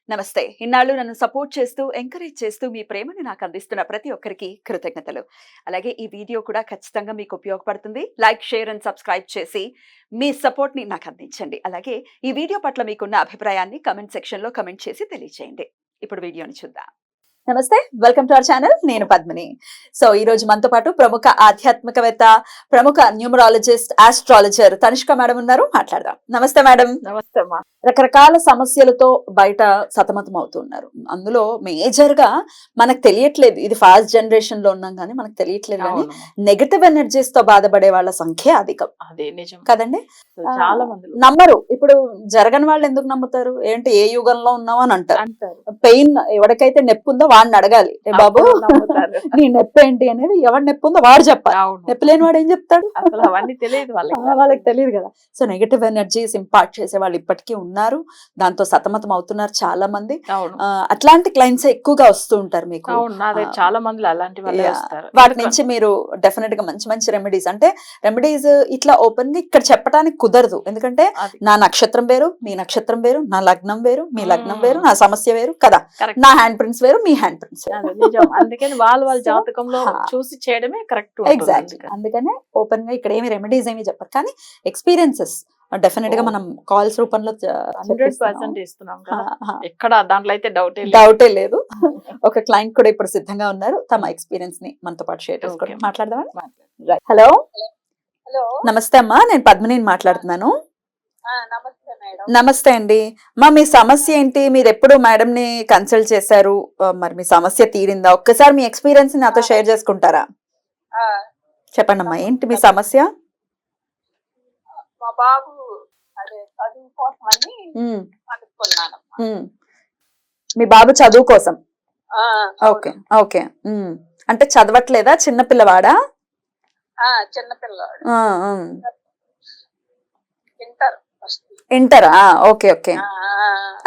నమస్తే. ఇన్నాళ్ళు నన్ను సపోర్ట్ చేస్తూ, ఎంకరేజ్ చేస్తూ మీ ప్రేమను నాకు అందిస్తున్న ప్రతి ఒక్కరికి కృతజ్ఞతలు. అలాగే ఈ వీడియో కూడా ఖచ్చితంగా మీకు ఉపయోగపడుతుంది. లైక్, షేర్ అండ్ సబ్స్క్రైబ్ చేసి మీ సపోర్ట్‌ని నాకు అందించండి. అలాగే ఈ వీడియో పట్ల మీకున్న అభిప్రాయాన్ని కామెంట్ సెక్షన్‌లో కామెంట్ చేసి తెలియజేయండి. ఇప్పుడు వీడియోని చూద్దాం. నమస్తే, వెల్కమ్ టు అవర్ ఛానల్. నేను పద్మిని. సో ఈ రోజు మనతో పాటు ప్రముఖ ఆధ్యాత్మికవేత్త, ప్రముఖ న్యూమరాలజిస్ట్, ఆస్ట్రాలజర్ తనిష్క మేడం ఉన్నారు. మాట్లాడదాం. నమస్తే మేడం. నమస్తే అమ్మా. రకరకాల సమస్యలతో బయట సతమతం అవుతున్నారు. అందులో మేజర్ గా మనకు తెలియట్లేదు, ఇది ఫాస్ట్ జనరేషన్ లో ఉన్నాం కానీ మనకు తెలియట్లేదు కానీ నెగటివ్ ఎనర్జీస్ తో బాధపడే వాళ్ళ సంఖ్య అధికం. అదే నిజం కదండి. చాలా మంది నమ్మరు. ఇప్పుడు జరగని వాళ్ళు ఎందుకు నమ్ముతారు? ఏంటి, ఏ యుగంలో ఉన్నావు అని అంటారు. పెయిన్ ఎవరికైతే నొప్పి ఉందో వాడిని అడగాలి, ఏ బాబు నీ నొప్పి ఏంటి అనేది. ఎవరి నొప్పి ఉందో వాడు చెప్పాలి. నొప్పి లేని వాడు ఏం చెప్తాడు? అవన్నీ తెలియదు వాళ్ళకి తెలియదు కదా. సో నెగటివ్ ఎనర్జీస్ ఇంపార్ట్ చేసే వాళ్ళు ఇప్పటికీ ఉన్నారు, దాంతో సతమతం అవుతున్నారు చాలా మంది. అట్లాంటి క్లయింట్స్ ఎక్కువగా వస్తూ ఉంటారు మీకు. చాలా మంది అలాంటి వాటి నుంచి మీరు డెఫినెట్ గా మంచి మంచి రెమెడీస్, అంటే రెమెడీస్ ఇట్లా ఓపెన్ గా ఇక్కడ చెప్పడానికి కుదరదు. ఎందుకంటే నా నక్షత్రం వేరు, మీ నక్షత్రం వేరు, నా లగ్నం వేరు, మీ లగ్నం వేరు, నా సమస్య వేరు కదా. నా హ్యాండ్ ప్రింట్స్ వేరు, మీ హ్యాండ్ ప్రింట్స్ వేరు. అందుకని వాళ్ళ జాతకంలో చూసి చేయడమే కరెక్ట్. ఎగ్జాక్ట్లీ. అందుకనే ఓపెన్ గా ఇక్కడ ఏమి రెమెడీస్ ఏమి చెప్పరు, కానీ ఎక్స్పీరియన్సెస్ డెఫినెట్ గా మనం కాల్స్ రూపంలో 100% ఇస్తున్నాం. ఎక్కడ దాంట్లో అయితే డౌటే లేదు. ఒక క్లయింట్ కూడా ఇప్పుడు సిద్ధంగా ఉన్నారు, తమ ఎక్స్పీరియన్స్ ని మనతో పాటు షేర్ చేసుకోవడం. మాట్లాడదామా? హలో. నమస్తే అమ్మా, నేను పద్మిని మాట్లాడుతున్నాను. నమస్తే అండి. మీ సమస్య ఏంటి? మీరు ఎప్పుడు మేడం ని కన్సల్ట్ చేశారు? మరి మీ సమస్య తీరిందా? ఒక్కసారి మీ ఎక్స్పీరియన్స్ ని నాతో షేర్ చేసుకుంటారా? చెప్పండి అమ్మా, ఏంటి మీ సమస్య? మా బాబు అదే చదువు కోసమని అనుకున్నాను. మీ బాబు చదువు కోసం? Okay okay. అంటే చదవట్లేదా? చిన్న పిల్లవాడా? చిన్నపిల్లవాడు. ఇంటరా? Okay okay.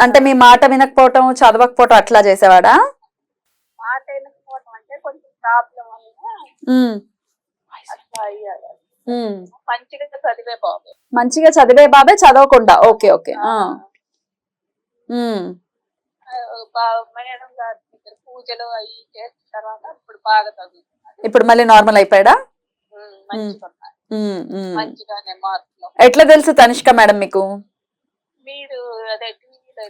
అంటే మీ మాట వినకపోవటం, చదవకపోవటం అట్లా చేసేవాడా? మాట వినకపోవటం అంటే కొంచెం ప్రాబ్లం వల్ల అట్లా అయ్యాడు. మంచిగా చదివే బాబే చదవకుండా? Okay okay. మేడం గారి దగ్గర పూజలు అవి చేసిన తర్వాత ఇప్పుడు బాగా చదువుతున్నాడు. ఇప్పుడు మళ్ళీ నార్మల్ అయిపోయాడా? మంచిగానే మార్కులు. ఎట్లా తెలుసు తనిష్క మేడం మీకు? మీరు అదే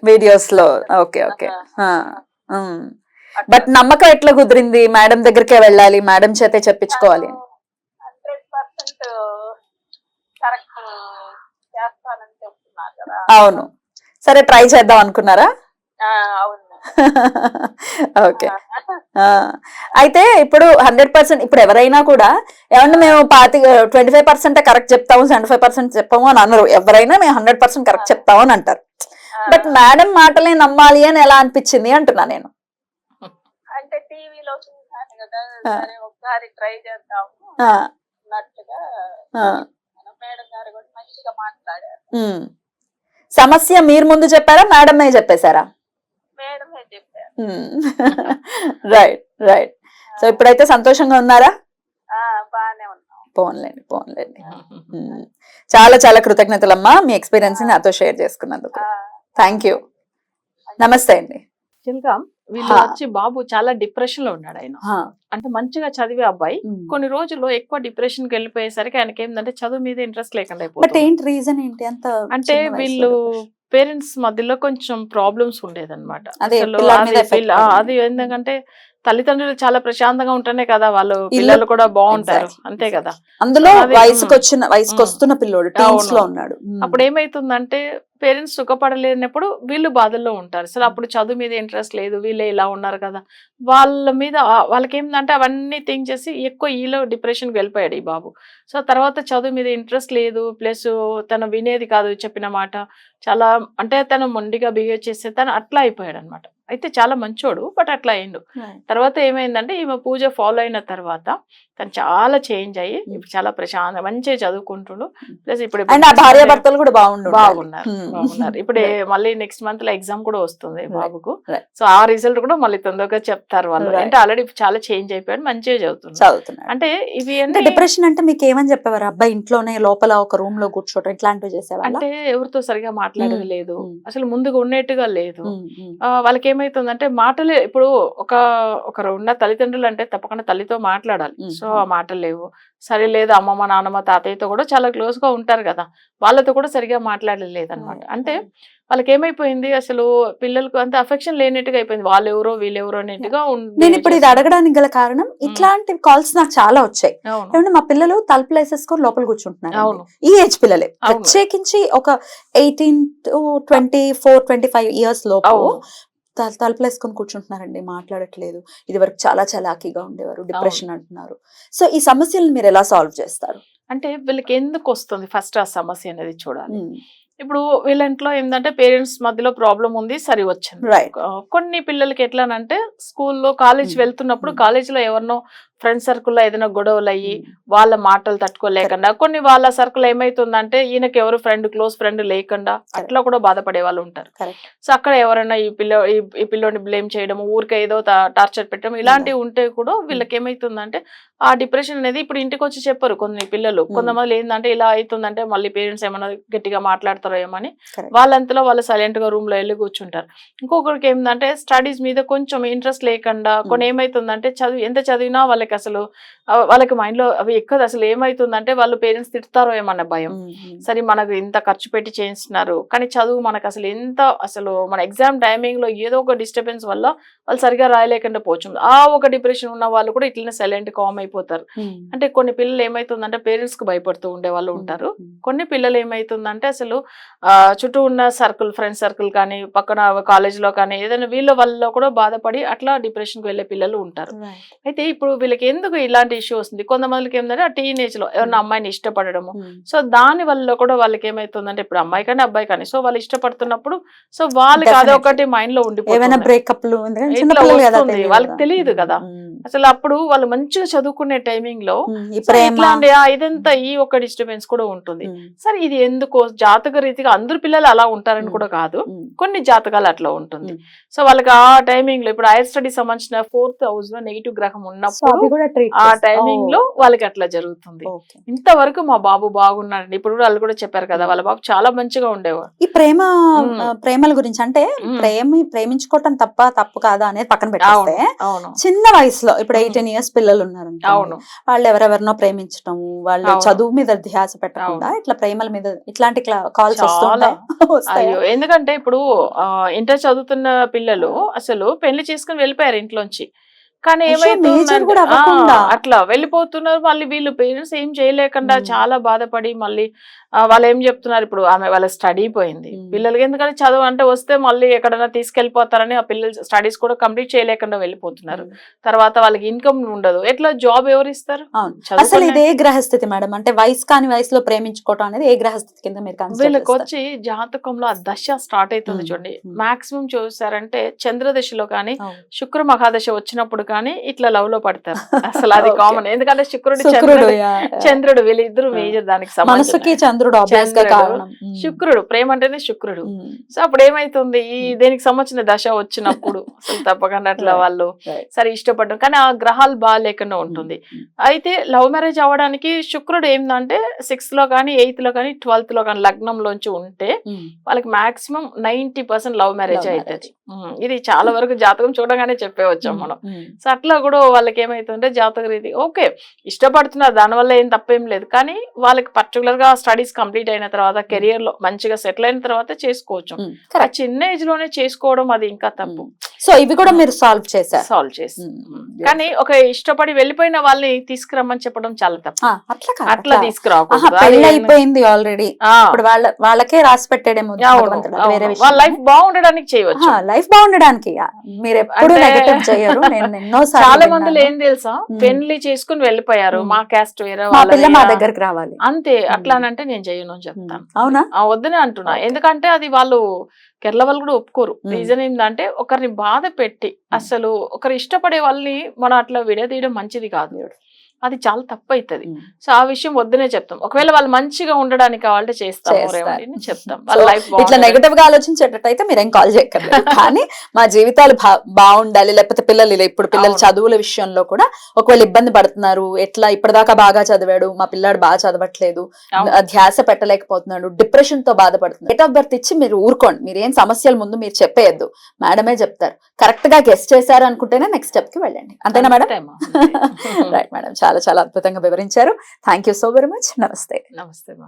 వీడియోస్ లో. Okay okay. బట్ నమ్మకం ఎట్లా కుదిరింది? మేడం దగ్గరికే వెళ్ళాలి, మేడం చేతే చెప్పించుకోవాలి? కరెక్ట్ చేస్తానని చెప్తున్నారు కదా. అవును. సరే, ట్రై చేద్దాం అనుకున్నారా? అవును. ఓకే. అయితే ఇప్పుడు 100% ఇప్పుడు ఎవరైనా కూడా ఏమన్నా మేము 25% కరెక్ట్ చెప్తాము, 75% చెప్పాము అని అన్నారు. ఎవరైనా మేము 100% కరెక్ట్ చెప్తాము అని అంటారు. బట్ మేడం మాటలే నమ్మాలి అని ఎలా అనిపించింది అంటున్నా నేను. అంటే టీవీలో చూసాను కదా, సరే ఒకసారి ట్రై చేద్దాము అన్నట్టుగా. మేడం గారు కూడా మంచిగా మాట్లాడారు. సమస్య మీరు ముందు చెప్పారా, మేడమే చెప్పేశారా? మేడమే చెప్పారు. Right right. సో ఇప్పుడైతే సంతోషంగా ఉన్నారా? బాగానే ఉన్నాం. పోన్లేండి. చాలా చాలా కృతజ్ఞతలమ్మా, మీ ఎక్స్పీరియన్స్ ని నాతో షేర్ చేసుకున్నందుకు. Thank you. నమస్తే అండి. వీళ్ళు వచ్చి బాబు చాలా డిప్రెషన్ లో ఉన్నాడు. ఆయన అంటే మంచిగా చదివే అబ్బాయి కొన్ని రోజుల్లో ఎక్కువ డిప్రెషన్ కి వెళ్ళిపోయేసరికి ఆయనకి ఏంటంటే చదువు మీద ఇంట్రెస్ట్ లేకుండా అయిపోయింది. అంటే వీళ్ళు పేరెంట్స్ మధ్యలో కొంచెం ప్రాబ్లమ్స్ ఉండేదన్నమాట. అది ఎందుకంటే తల్లిదండ్రులు చాలా ప్రశాంతంగా ఉంటేనే కదా వాళ్ళు పిల్లలు కూడా బాగుంటారు, అంతే కదా. అందులో వయసుకు వస్తున్న పిల్లోడు టీన్స్ లో ఉన్నాడు. అప్పుడు ఏమైతుందంటే పేరెంట్స్ సుఖపడలేనప్పుడు వీళ్ళు బాధల్లో ఉంటారు. అసలు అప్పుడు చదువు మీద ఇంట్రెస్ట్ లేదు, వీళ్ళే ఇలా ఉన్నారు కదా, వాళ్ళ మీద వాళ్ళకి ఏంటంటే అవన్నీ థింక్ చేసి ఎక్కువ ఈలో డిప్రెషన్కి వెళ్ళిపోయాడు ఈ బాబు. సో తర్వాత చదువు మీద ఇంట్రెస్ట్ లేదు, ప్లస్ తను వినేది కాదు చెప్పిన మాట, చాలా అంటే తను మొండిగా బిహేవ్ చేసే తను అట్లా అయిపోయాడు అనమాట. అయితే చాలా మంచోడు, బట్ అట్లా అయిండు. తర్వాత ఏమైందంటే ఈమె పూజ ఫాలో అయిన తర్వాత తను చాలా చేంజ్ అయ్యి ఇప్పుడు చాలా ప్రశాంత మంచిగా చదువుకుంటుండు. ప్లస్ ఇప్పుడు అండ్ ఆ భార్య భర్తలు కూడా బాగున్నారు. ఇప్పుడు మళ్ళీ నెక్స్ట్ మంత్ లో ఎగ్జామ్ కూడా వస్తుంది బాబుకు. సో ఆ రిజల్ట్ కూడా మళ్ళీ తొందరగా చెప్తారు వాళ్ళు. అంటే ఆల్రెడీ చాలా చేంజ్ అయిపోయాడు, మంచిగా చదువుతున్నాడు. అంటే ఇవి డిప్రెషన్ అంటే మీకు ఏమని చెప్పేవారు? అబ్బాయి ఇంట్లోనే లోపల ఒక రూమ్ లో కూర్చోటం ఇట్లాంటివి చేసేవాళ్ళు? అంటే ఎవరితో సరిగా మాట్లాడేది లేదు, అసలు ముందుగా ఉన్నట్టుగా లేదు. వాళ్ళకి ఏమైతుందంటే మాటలే, ఇప్పుడు ఒకరు ఉన్న తల్లిదండ్రులు అంటే తప్పకుండా తల్లితో మాట్లాడాలి. సో ఆ మాటలు లేవు. సరే లేదు, అమ్మమ్మ నాన్నమ్మ తాతయ్యతో కూడా చాలా క్లోజ్ గా ఉంటారు కదా, వాళ్ళతో కూడా సరిగా మాట్లాడలేదు అనమాట. అంటే వాళ్ళకి ఏమైపోయింది, అసలు పిల్లలకు అంత అఫెక్షన్ లేనట్టుగా అయిపోయింది. వాళ్ళెవరో వీళ్ళెవరో అన్నట్టుగా. నేను ఇప్పుడు ఇది అడగడానికి గల కారణం, ఇట్లాంటి కాల్స్ నాకు చాలా వచ్చాయి. ఏమంటే మా పిల్లలు తలుపులు వేసేసుకొని లోపల కూర్చుంటున్నారు. ఈ ఏజ్ పిల్లలే, ప్రత్యేకించి ఒక 18 to 24, 25 years లోపు తలుపులు వేసుకొని కూర్చుంటున్నారండి, మాట్లాడట్లేదు. ఇది వరకు చాలా చలాకీగా ఉండేవారు, డిప్రెషన్ అంటున్నారు. సో ఈ సమస్యలను మీరు ఎలా సాల్వ్ చేస్తారు? అంటే వీళ్ళకి ఎందుకు వస్తుంది ఫస్ట్ ఆ సమస్య అనేది చూడాలి. ఇప్పుడు వీళ్ళ ఇంట్లో ఏంటంటే పేరెంట్స్ మధ్యలో ప్రాబ్లం ఉంది, సరి వచ్చింది. కొన్ని పిల్లలకి ఎట్లానంటే స్కూల్లో కాలేజ్ వెళ్తున్నప్పుడు కాలేజీలో ఎవరినో ఫ్రెండ్ సర్కిల్లో ఏదైనా గొడవలు అయ్యి వాళ్ళ మాటలు తట్టుకోలేకుండా, కొన్ని వాళ్ళ సర్కిల్ ఏమైతుందంటే ఈయనకి ఎవరు క్లోజ్ ఫ్రెండ్ లేకుండా అట్లా కూడా బాధపడే వాళ్ళు ఉంటారు. సో అక్కడ ఎవరైనా ఈ పిల్లోని బ్లేమ్ చేయడం, ఊరికే ఏదో టార్చర్ పెట్టడం, ఇలాంటివి ఉంటే కూడా వీళ్ళకి ఏమైతుందంటే ఆ డిప్రెషన్ అనేది ఇప్పుడు ఇంటికి వచ్చి చెప్పరు కొన్ని పిల్లలు. కొంతమంది ఏంటంటే ఇలా అవుతుందంటే మళ్ళీ పేరెంట్స్ ఏమైనా గట్టిగా మాట్లాడతారో ఏమని వాళ్ళంతలో వాళ్ళు సైలెంట్ గా రూమ్ లో వెళ్ళి కూర్చుంటారు. ఇంకొకరికి ఏంటంటే స్టడీస్ మీద కొంచెం ఇంట్రెస్ట్ లేకుండా, కొన్ని ఏమైతుందంటే ఎంత చదివినా అసలు వాళ్ళకి మైండ్ లో అవి ఎక్కదు. అసలు ఏమైతుందంటే వాళ్ళు పేరెంట్స్ తిడతారో ఏమన్న భయం. సరే మనకు ఇంత ఖర్చు పెట్టి చేయిస్తున్నారు, కానీ చదువు మనకు అసలు మన ఎగ్జామ్ టైమింగ్ లో ఏదో ఒక డిస్టర్బెన్స్ వల్ల వాళ్ళు సరిగా రాయలేకుండా పోవచ్చు. ఆ ఒక డిప్రెషన్ ఉన్న వాళ్ళు కూడా ఇట్లనే సైలెంట్ కామ్ అయిపోతారు. అంటే కొన్ని పిల్లలు ఏమైతుందంటే పేరెంట్స్ కు భయపడుతూ ఉండే వాళ్ళు ఉంటారు. కొన్ని పిల్లలు ఏమైతుందంటే అసలు చుట్టూ ఉన్న ఫ్రెండ్ సర్కిల్ కానీ పక్కన కాలేజ్ లో కానీ ఏదైనా వీళ్ళ వల్ల కూడా బాధపడి అట్లా డిప్రెషన్ కు వెళ్లే పిల్లలు ఉంటారు. అయితే ఇప్పుడు వీళ్ళకి ఎందుకు ఇలాంటి ఇష్యూ వస్తుంది, కొంతమందికి ఏంటంటే ఆ టీనేజ్ లో ఎవరైనా అమ్మాయిని ఇష్టపడము. సో దాని వల్ల కూడా వాళ్ళకి ఏమైతుందంటే ఇప్పుడు అమ్మాయి కానీ అబ్బాయి కానీ సో వాళ్ళు ఇష్టపడుతున్నప్పుడు సో వాళ్ళకి అదొకటి మైండ్ లో ఉండిపోతుంది. వాళ్ళకి తెలియదు కదా అసలు. అప్పుడు వాళ్ళు మంచిగా చదువుకునే టైమింగ్ లో ఇదంతా ఈ ఒక డిస్టర్బెన్స్ కూడా ఉంటుంది. సరే ఇది ఎందుకో జాతక రీతిగా అందరు పిల్లలు అలా ఉంటారని కూడా కాదు, కొన్ని జాతకాలు అట్లా ఉంటుంది. సో వాళ్ళకి ఆ టైమింగ్ లో ఇప్పుడు హైయర్ స్టడీ సంబంధించిన 4th house లో నెగిటివ్ గ్రహం ఉన్నప్పుడు ఆ టైమింగ్ లో వాళ్ళకి అట్లా జరుగుతుంది. ఇంతవరకు మా బాబు బాగున్నాడండి, ఇప్పుడు వాళ్ళు కూడా చెప్పారు కదా వాళ్ళ బాబు చాలా మంచిగా ఉండేవాడు. ఈ ప్రేమల గురించి అంటే ప్రేమించుకోవటం తప్పు కాదా అనేది పక్కన పెట్టేస్తే, చిన్న వయసులో ఇప్పుడు 18 years పిల్లలు ఉన్నారు, వాళ్ళు ఎవరెవరినో ప్రేమించడం, వాళ్ళు చదువు మీద ధ్యాస పెట్టకుండా ఇట్లా ప్రేమల మీద ఇట్లాంటి కాల్స్ వస్తాయి. ఎందుకంటే ఇప్పుడు ఇంటర్ చదువుతున్న పిల్లలు అసలు పెళ్లి చేసుకుని వెళ్ళిపోయారు ఇంట్లోంచి, కానీ ఏమైతుందంటే అట్లా వెళ్ళిపోతున్నారు. మళ్ళీ వీళ్ళు పేరెంట్స్ ఏం చేయలేకుండా చాలా బాధపడి మళ్ళీ వాళ్ళు ఏం చెప్తున్నారు, ఇప్పుడు ఆమె వాళ్ళ స్టడీ పోయింది పిల్లలకి, ఎందుకంటే చదువు అంటే వస్తే మళ్ళీ ఎక్కడైనా తీసుకెళ్లిపోతారని ఆ పిల్లలు స్టడీస్ కూడా కంప్లీట్ చేయలేకుండా వెళ్ళిపోతున్నారు. తర్వాత వాళ్ళకి ఇన్కమ్ ఉండదు, ఎట్లా జాబ్ ఎవరు ఇస్తారు? అసలు ఇది ఏ గ్రహస్థితి మేడం? అంటే వయసు కాని వయసులో ప్రేమించుకోవటం అనేది ఏ గ్రహస్థితి కింద మీరు? వీళ్ళకి వచ్చి జాతకంలో ఆ దశ స్టార్ట్ అవుతుంది చూడండి. మాక్సిమం చూసారంటే చంద్రదశలో కానీ శుక్ర మహాదశ వచ్చినప్పుడు కానీ ఇట్లా లవ్ లో పడతారు. అసలు అది కామన్, ఎందుకంటే చంద్రుడు వీళ్ళిద్దరు మేజర్ దానికి సంబంధించి. శుక్రుడు ప్రేమ అంటేనే శుక్రుడు. సో అప్పుడు ఏమైతుంది, ఈ దేనికి సంబంధించిన దశ వచ్చినప్పుడు అసలు తప్పకుండా అట్లా వాళ్ళు సరే ఇష్టపడడం, కానీ ఆ గ్రహాలు బాగా లేకుండా ఉంటుంది. అయితే లవ్ మ్యారేజ్ అవ్వడానికి శుక్రుడు ఏంటంటే 6th లో కానీ 8th లో కానీ 12th లో కానీ లగ్నంలోంచి ఉంటే వాళ్ళకి మాక్సిమం 90% లవ్ మ్యారేజ్ అవుతుంది. ఇది చాలా వరకు జాతకం చూడగానే చెప్పేవచ్చాం మనం. సో అట్లా కూడా వాళ్ళకి ఏమైతుందంటే జాతక రీతి ఓకే ఇష్టపడుతున్నారు, దానివల్ల ఏం తప్పేం లేదు, కానీ వాళ్ళకి పర్టికులర్ గా స్టడీస్ కంప్లీట్ అయిన తర్వాత కెరియర్ లో మంచిగా సెటిల్ అయిన తర్వాత చేసుకోవచ్చు. ఆ చిన్న ఏజ్ లోనే చేసుకోవడం అది ఇంకా తప్పు. సో ఇవి కూడా మీరు సాల్వ్ చేసి కానీ ఒక ఇష్టపడి వెళ్ళిపోయిన వాళ్ళని తీసుకురమ్మని చెప్పడం చాలా తప్పు. అట్లా తీసుకురాకూడదు, అయిపోయింది ఆల్రెడీ, వాళ్ళకే రాసి పెట్టేడేమో. వాళ్ళ లైఫ్ బాగుండడానికి చేయవచ్చు, లైఫ్ బాగుండడానికి మీరు ఎప్పుడు నెగటివ్ చేయరు. నేను చాలా మంది ఏం తెలుసా, పెళ్లి చేసుకుని వెళ్ళిపోయారు, మా క్యాస్ట్ వేరే మా దగ్గరికి రావాలి అంతే, అట్లా అంటే నేను చేయను అని చెప్తాను. అవునా? వద్దనే అంటున్నా, ఎందుకంటే అది వాళ్ళు కేరళ వాళ్ళు కూడా ఒప్పుకోరు. మ్మ్. రీజన్ ఏంటంటే ఒకరిని బాధ పెట్టి అసలు ఒకరు ఇష్టపడే వాళ్ళని మనం అట్లా విడదీయడం మంచిది కాదు, అది చాలా తప్పు అవుతుంది. మ్మ్. సో ఆ విషయం వద్దనే చెప్తాం. ఒకవేళ వాళ్ళు మంచిగా ఉండడానికి కావాలంటే చేస్తాం చేస్తారు. అని చెప్తాం. వాళ్ళ So, లైఫ్ ఇట్లా నెగటివ్ గా ఆలోచించేటట్టయితే మీరేం కాల్ చేయక్కర్లేదు. కానీ మా జీవితాలు బాగుండాలి, లేకపోతే పిల్లలు ఇలా ఇప్పుడు పిల్లలు అవును. చదువుల విషయంలో కూడా ఒకవేళ ఇబ్బంది పడుతున్నారు, ఎట్లా ఇప్పటిదాకా బాగా చదివాడు మా పిల్లాడు బాగా చదవట్లేదు, అవును. ధ్యాస పెట్టలేకపోతున్నాడు, డిప్రెషన్ తో బాధపడుతున్నాడు, డేట్ ఆఫ్ బర్త్ ఇచ్చి మీరు ఊరుకోండి. మీరు ఏం సమస్యల ముందు మీరు చెప్పేయద్దు, మేడమే చెప్తారు. కరెక్ట్ గా గెస్ట్ చేశారు అనుకుంటేనే నెక్స్ట్ స్టెప్ కి వెళ్ళండి. అంతేనా మేడం? అంతేమా, అంతే. రైట్ మేడం, చాలా చాలా అద్భుతంగా వివరించారు. Thank you so very much. నమస్తే. నమస్తే మా.